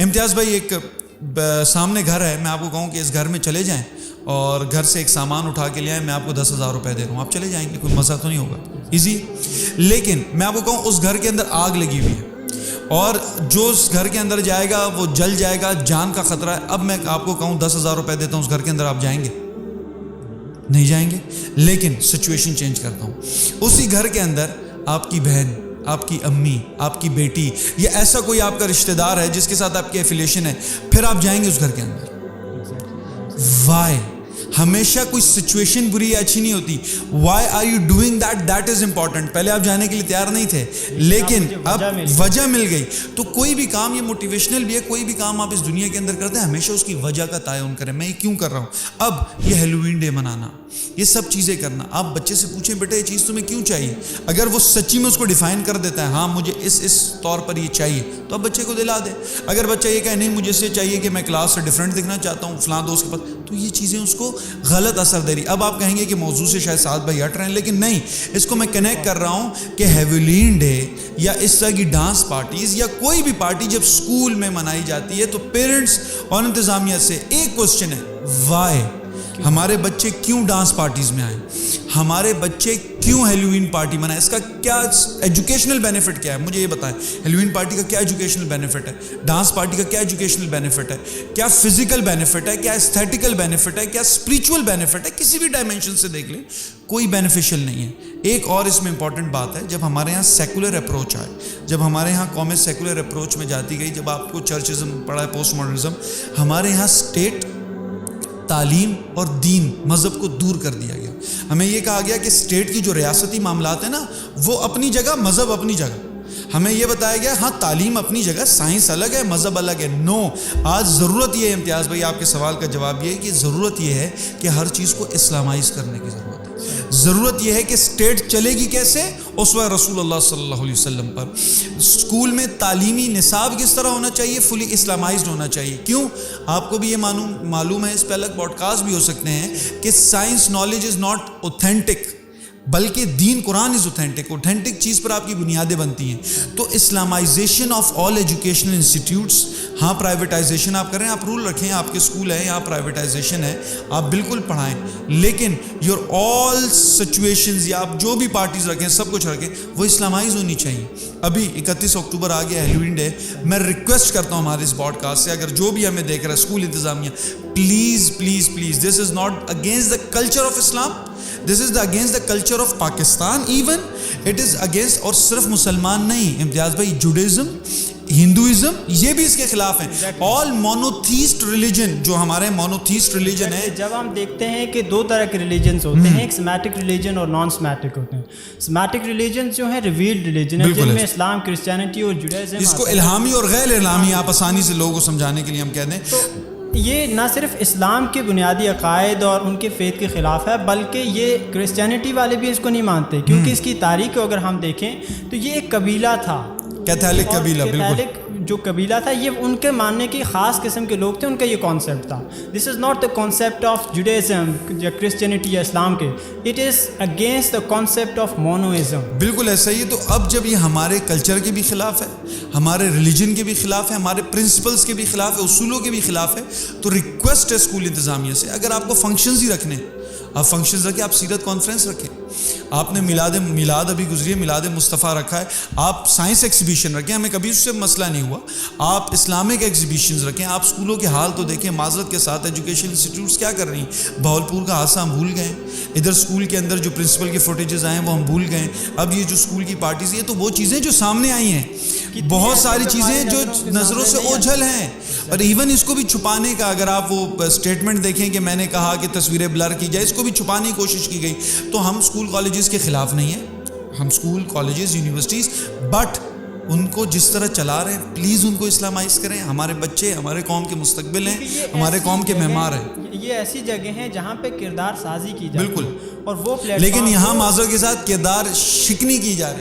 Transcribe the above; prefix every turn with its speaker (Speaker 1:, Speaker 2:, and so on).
Speaker 1: امتیاز بھائی ایک سامنے گھر ہے, میں آپ کو کہوں کہ اس گھر میں چلے جائیں اور گھر سے ایک سامان اٹھا کے لے آئیں, میں آپ کو 10,000 روپے دے رہا ہوں, آپ چلے جائیں گے, کوئی مزہ تو نہیں ہوگا, ایزی. لیکن میں آپ کو کہوں اس گھر کے اندر آگ لگی ہوئی ہے اور جو اس گھر کے اندر جائے گا وہ جل جائے گا, جان کا خطرہ ہے. اب میں آپ کو کہوں 10,000 روپے دیتا ہوں, اس گھر کے اندر آپ جائیں گے؟ نہیں جائیں گے. لیکن سچویشن چینج کرتا ہوں, اسی گھر کے اندر آپ کی بہن, آپ کی امی, آپ کی بیٹی یا ایسا کوئی آپ کا رشتہ دار ہے جس کے ساتھ آپ کی ایفیلیشن ہے, پھر آپ جائیں گے اس گھر کے اندر. وائی؟ ہمیشہ کوئی سچویشن بری یا اچھی نہیں ہوتی. Why are you doing that, that is important. پہلے آپ جانے کے لیے تیار نہیں تھے لیکن اب وجہ مل گئی. تو کوئی بھی کام, یہ موٹیویشنل بھی ہے, کوئی بھی کام آپ اس دنیا کے اندر کرتے ہیں ہمیشہ اس کی وجہ کا تعین کریں, میں یہ کیوں کر رہا ہوں. اب یہ ہیلووین ڈے منانا, یہ سب چیزیں کرنا, آپ بچے سے پوچھیں بیٹا یہ چیز تمہیں کیوں چاہیے, اگر وہ سچی میں اس کو ڈیفائن کر دیتا ہے ہاں مجھے اس طور پر یہ چاہیے, تو آپ بچے کو دلا دیں. اگر بچہ یہ کہے نہیں مجھے اس سے چاہیے کہ میں کلاس سے ڈفرینٹ دکھنا چاہتا ہوں فلاں دوست کے پاس, تو یہ چیزیں اس کو غلط اثر دے رہی. اب آپ کہیں گے کہ موضوع سے شاید ساتھ بھائی ہٹ رہے ہیں, لیکن نہیں, اس کو میں کنیکٹ کر رہا ہوں کہ ہیلووین ڈے یا اس طرح کی ڈانس پارٹیز یا کوئی بھی پارٹی جب اسکول میں منائی جاتی ہے تو پیرنٹس اور انتظامیہ سے ایک کوشچن ہے, وائی؟ ہمارے بچے کیوں ڈانس پارٹیز میں آئیں, ہمارے بچے کیوں ہیلووین پارٹی منائیں, اس کا کیا ایجوکیشنل بینیفٹ کیا ہے, مجھے یہ بتائیں. ہیلووین پارٹی کا کیا ایجوکیشنل بینیفٹ ہے, ڈانس پارٹی کا کیا ایجوکیشنل بینیفٹ ہے, کیا فزیکل بینیفٹ ہے, کیا استھیٹیکل بینیفٹ ہے, کیا اسپریچول بینیفٹ ہے, کسی بھی ڈائمینشن سے دیکھ لیں کوئی بینیفیشل نہیں ہے. ایک اور اس میں امپورٹنٹ بات ہے, جب ہمارے یہاں سیکولر اپروچ آئے, جب ہمارے یہاں قومیں سیکولر اپروچ میں جاتی گئی, جب آپ کو چرچزم پڑھا ہے, پوسٹ ماڈرنزم, ہمارے یہاں اسٹیٹ, تعلیم اور دین, مذہب کو دور کر دیا گیا. ہمیں یہ کہا گیا کہ اسٹیٹ کی جو ریاستی معاملات ہیں نا وہ اپنی جگہ, مذہب اپنی جگہ. ہمیں یہ بتایا گیا ہاں تعلیم اپنی جگہ, سائنس الگ ہے, مذہب الگ ہے. نو, آج ضرورت یہ ہے, امتیاز بھائی آپ کے سوال کا جواب یہ ہے کہ ضرورت یہ ہے کہ ہر چیز کو اسلامائز کرنے کی ضرورت ہے. ضرورت یہ ہے کہ اسٹیٹ چلے گی کیسے, اسوہ رسول اللہ صلی اللہ علیہ وسلم پر. اسکول میں تعلیمی نصاب کس طرح ہونا چاہیے, فلی اسلامائزڈ ہونا چاہیے. کیوں؟ آپ کو بھی یہ معلوم ہے, اس پہ الگ پوڈ کاسٹ بھی ہو سکتے ہیں, کہ science knowledge is not authentic, بلکہ دین قرآن از اوتھینٹک. اوتھینٹک چیز پر آپ کی بنیادیں بنتی ہیں. تو islamization of all educational institutes, ہاں پرائیویٹائزیشن آپ کریں, آپ رول رکھیں, آپ کے اسکول ہیں یہاں پرائیویٹائزیشن ہے, آپ بالکل پڑھائیں, لیکن یور آل سچویشنز یا آپ جو بھی پارٹیز رکھیں, سب کچھ رکھیں, وہ اسلامائز ہونی چاہیے. ابھی 31 اکتوبر آ گیا ہیلووین ڈے, میں ریکویسٹ کرتا ہوں ہمارے اس پوڈ کاسٹ سے, اگر جو بھی ہمیں دیکھ رہا ہے اسکول انتظامیہ, please please please, this is not against the culture of Islam, this is the against the culture of Pakistan, even it is against, اور صرف مسلمان نہیں امتیاز بھائی, جوڈیزم, ہندوازم, یہ بھی اس کے خلاف ہیں. آل مونوتھیسٹ ریلیجن, جو ہمارے مونوتھیسٹ ریلیجن ہے,
Speaker 2: جب ہم دیکھتے ہیں کہ دو طرح کے ریلیجنز ہوتے ہیں, ایک سمیٹک ریلیجن اور نان سمیٹک ہوتے ہیں. سمیٹک ریلیجنز جو ہیں ریویلڈ ریلیجن ہے, جن میں اسلام, کرسچینٹی اور جوڈائزم,
Speaker 1: جس کو الہامی اور غیر الہامی آپ آسانی سے لوگوں کو سمجھانے کے لیے ہم کہہ دیں,
Speaker 2: یہ نہ صرف اسلام کے بنیادی عقائد اور ان کے فیتھ کے خلاف ہے, بلکہ یہ کرسچینٹی والے بھی اس کو نہیں مانتے, کیونکہ اس کی تاریخ کو اگر ہم دیکھیں تو یہ ایک قبیلہ تھا,
Speaker 1: کیتھولک قبیلہ, بالکل
Speaker 2: جو قبیلہ تھا, یہ ان کے ماننے کی خاص قسم کے لوگ تھے, ان کا یہ کانسیپٹ تھا. This is not the concept of Judaism یا کرسچینٹی یا اسلام کے, it is against the concept of monism.
Speaker 1: بالکل ایسا ہی ہے. تو اب جب یہ ہمارے کلچر کے بھی خلاف ہے, ہمارے ریلیجن کے بھی خلاف ہے, ہمارے پرنسپلس کے بھی خلاف ہے, اصولوں کے بھی خلاف ہے, تو ریکویسٹ ہے اسکول انتظامیہ سے, اگر آپ کو فنکشنز ہی رکھنے, آپ فنکشنز رکھیں, آپ سیرت کانفرنس رکھیں, آپ نے میلاد ابھی گزری ہے, میلاد مصطفیٰ رکھا ہے, آپ سائنس ایگزیبیشن رکھیں, ہمیں کبھی اس سے مسئلہ نہیں ہوا, آپ اسلامک ایگزیبیشنز رکھیں, آپ اسکولوں کے حال تو دیکھیں. معذرت کے ساتھ ایجوکیشن انسٹیٹیوٹس کیا کر رہی ہیں, بہاولپور کا حادثہ ہم بھول گئے, ادھر اسکول کے اندر جو پرنسپل کے فوٹیجز آئے ہیں وہ ہم بھول گئے. اب یہ جو اسکول کی پارٹیز, یہ تو وہ چیزیں جو سامنے آئی ہیں, بہت ساری چیزیں جو نظروں سے اوجھل ہیں, اور ایون اس کو بھی چھپانے کا, اگر آپ وہ اسٹیٹمنٹ دیکھیں کہ میں نے کہا کہ تصویریں بلر کی جائے, اس کو بھی چھپانے کی کوشش کی گئی. تو ہم اسکول کالجز کے خلاف نہیں ہیں, ہم school colleges universities, but in کو جس طرح چلا رہے ہیں پلیز ان کو اسلامائز کریں. ہمارے بچے ہمارے قوم کے مستقبل ہیں, ہمارے قوم کے معمار ہیں.
Speaker 2: یہ ایسی جگہ ہیں جہاں پہ کردار سازی کی جاتی ہے,
Speaker 1: بالکل,
Speaker 2: اور وہ
Speaker 1: لیکن یہاں معذرت کے ساتھ کردار شکنی کی جا رہی